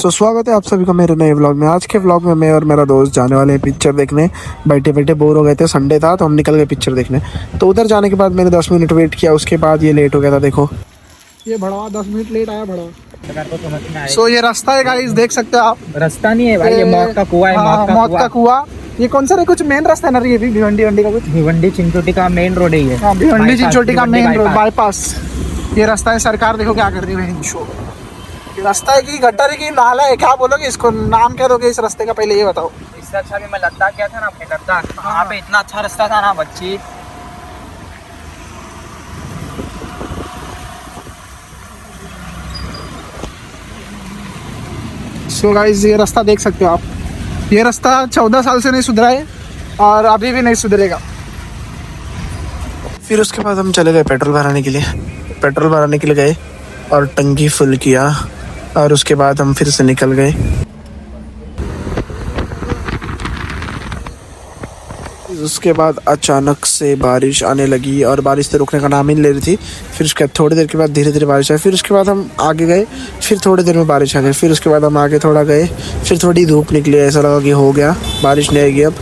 स्वागत है आप सभी का मेरे नए व्लॉग में। आज के व्लॉग में मैं और मेरा दोस्त जाने वाले हैं पिक्चर देखने। बैठे बैठे बोर हो गए थे, संडे था तो हम निकल गए पिक्चर देखने। तो उधर जाने के बाद मैंने 10 मिनट वेट किया, उसके बाद ये लेट हो गया था। देखो ये भड़वा 10 मिनट लेट आया भड़वा। सो ये रास्ता है गाइस, देख सकते हो आप। रास्ता नहीं है भाई, ये मौत का कुआं है। मौत का कुआं। ये कौन सा है? कुछ मेन रास्ता है ना ये भी, भिवंडी वंडी का कुछ। भिवंडी चिंचोटी का मेन रोड है ये। भिवंडी चिंचोटी का मेन रोड बाईपास। ये रास्ता है। सरकार देखो क्या कर रही है। शो रास्ता है कि गटर है कि नाला है, क्या बोलोगे इसको? नाम क्या दोगे इस रास्ते का, पहले ये बताओ। इससे अच्छा भी मैं लद्दाख गया था ना, अपने लद्दाख, वहाँ पे इतना अच्छा रास्ता था ना बच्ची। सो गाइस ये रास्ता देख सकते हो आप। ये रास्ता 14 साल से नहीं सुधरा है और अभी भी नहीं सुधरेगा। फिर उसके बाद हम चले गए पेट्रोल भराने के लिए। पेट्रोल भराने के लिए गए और टंकी फुल किया और उसके बाद हम फिर से निकल गए। उसके बाद अचानक से बारिश आने लगी और बारिश से रुकने का नाम ही नहीं ले रही थी। फिर उसके बाद थोड़ी देर के बाद धीरे धीरे बारिश आई। फिर उसके बाद हम आगे गए, फिर थोड़ी देर में बारिश आ गई। फिर उसके बाद हम आगे थोड़ा गए, फिर थोड़ी धूप निकली, ऐसा लगा कि हो गया, बारिश नहीं आएगी अब।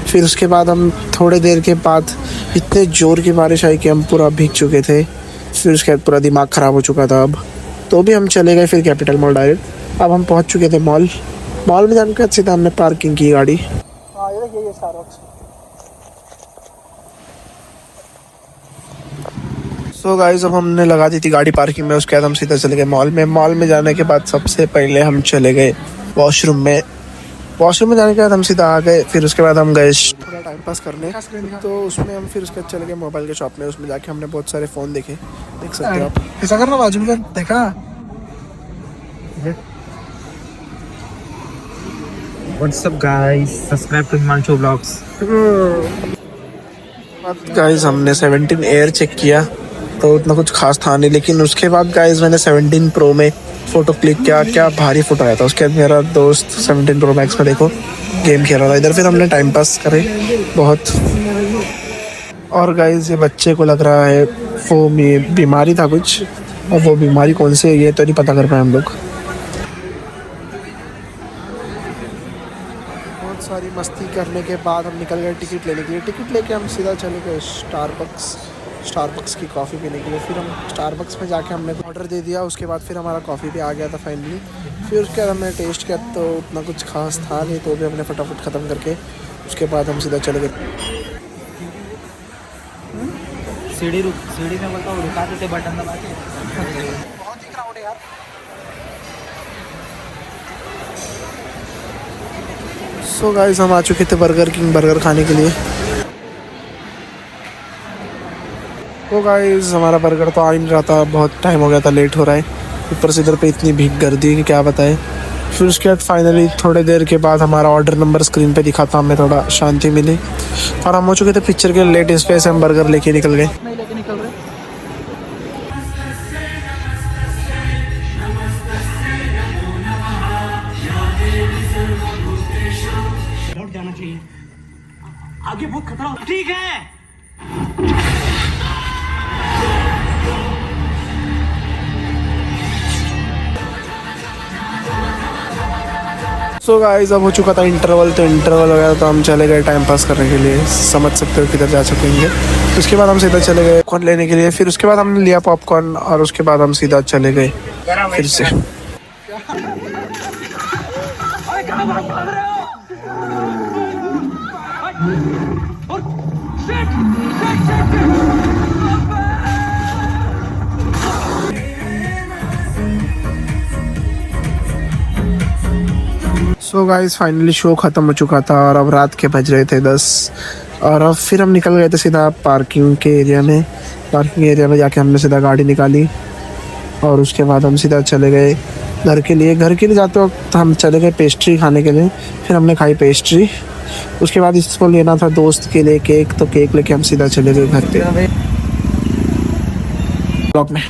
फिर उसके बाद हम थोड़ी देर के बाद इतने ज़ोर की बारिश आई कि हम पूरा भीग चुके थे। फिर उसके बाद पूरा दिमाग ख़राब हो चुका था। अब तो भी हम चले गए फिर कैपिटल मॉल डायरेक्ट। अब हम पहुंच चुके थे मॉल में जाने के बाद सीधा हमने पार्किंग की गाड़ी। सो गाइस अब हमने लगा दी थी गाड़ी पार्किंग में। उसके बाद हम सीधा चले गए मॉल में। मॉल में जाने के बाद सबसे पहले हम चले गए वॉशरूम में। वॉशरूम में जाने के बाद हम सीधा आ गए। फिर उसके बाद हम गए थोड़ा टाइम पास करने, तो उसमें हम फिर उसके बाद चले गए मोबाइल के शॉप में। उसमें जाके हमने बहुत सारे फ़ोन देखे, देख सकते हो आप। ऐसा करना बाजू में देखा। What's up guys? Subscribe to Himanshu vlogs. Guys हमने 17 एयर चेक किया तो उतना कुछ खास था नहीं, लेकिन उसके बाद गाइस मैंने 17 प्रो में फ़ोटो क्लिक किया। क्या भारी फ़ोटो आया था। उसके बाद मेरा दोस्त 17 प्रो मैक्स में देखो गेम खेल रहा था इधर। फिर हमने टाइम पास करे बहुत। और गाइस ये बच्चे को लग रहा है वो बीमारी था कुछ, और वो बीमारी कौन सी है ये तो नहीं पता कर पाए हम लोग। बहुत सारी मस्ती करने के बाद हम निकल गए टिकट लेने के लिए। टिकट लेके हम सीधा चले गए स्टारबक्स की कॉफ़ी पीने के लिए। फिर हम स्टारबक्स में जाके हमने ऑर्डर दे दिया। उसके बाद फिर हमारा कॉफ़ी भी आ गया था फाइनली। फिर उसके बाद हमने टेस्ट किया तो उतना कुछ खास था नहीं, तो भी हमने फटाफट ख़त्म करके उसके बाद हम सीधा चले गए। सीढ़ी में बोलता हूँ रुका देते, बटन दबा के। बहुत ही क्राउड है यार। सो गाइस हम आ चुके थे बर्गर किंग बर्गर खाने के लिए। तो गाइस हमारा बर्गर तो आ ही नहीं रहा था, बहुत टाइम हो गया था, लेट हो रहा है। ऊपर से इधर पे इतनी भीड़ गर्दी कि क्या बताए। फिर उसके बाद फाइनली थोड़ी देर के बाद हमारा ऑर्डर नंबर स्क्रीन पे दिखा था, हमें थोड़ा शांति मिली और हम हो चुके थे पिक्चर के लेट स्पेस। हम बर्गर लेके निकल गए। जाना चाहिए, आगे बहुत खतरा। ठीक है। सो गाइस अब हो चुका था इंटरवल, तो इंटरवल हो गया तो हम चले गए टाइम पास करने के लिए। समझ सकते हो किधर जा सकेंगे। उसके बाद हम सीधा चले गए पॉपकॉर्न लेने के लिए। फिर उसके बाद हमने लिया पॉपकॉर्न और उसके बाद हम सीधा चले गए फिर से। सो गाइस फाइनली शो ख़त्म हो चुका था और अब रात के बज रहे थे 10 और अब फिर हम निकल गए थे सीधा पार्किंग के एरिया में। पार्किंग एरिया में जाके हमने सीधा गाड़ी निकाली और उसके बाद हम सीधा चले गए घर के लिए। घर के लिए जाते वक्त हम चले गए पेस्ट्री खाने के लिए। फिर हमने खाई पेस्ट्री। उसके बाद इसको लेना था दोस्त के लिए केक, तो केक लेके हम सीधा चले गए घर पे। ब्लॉग में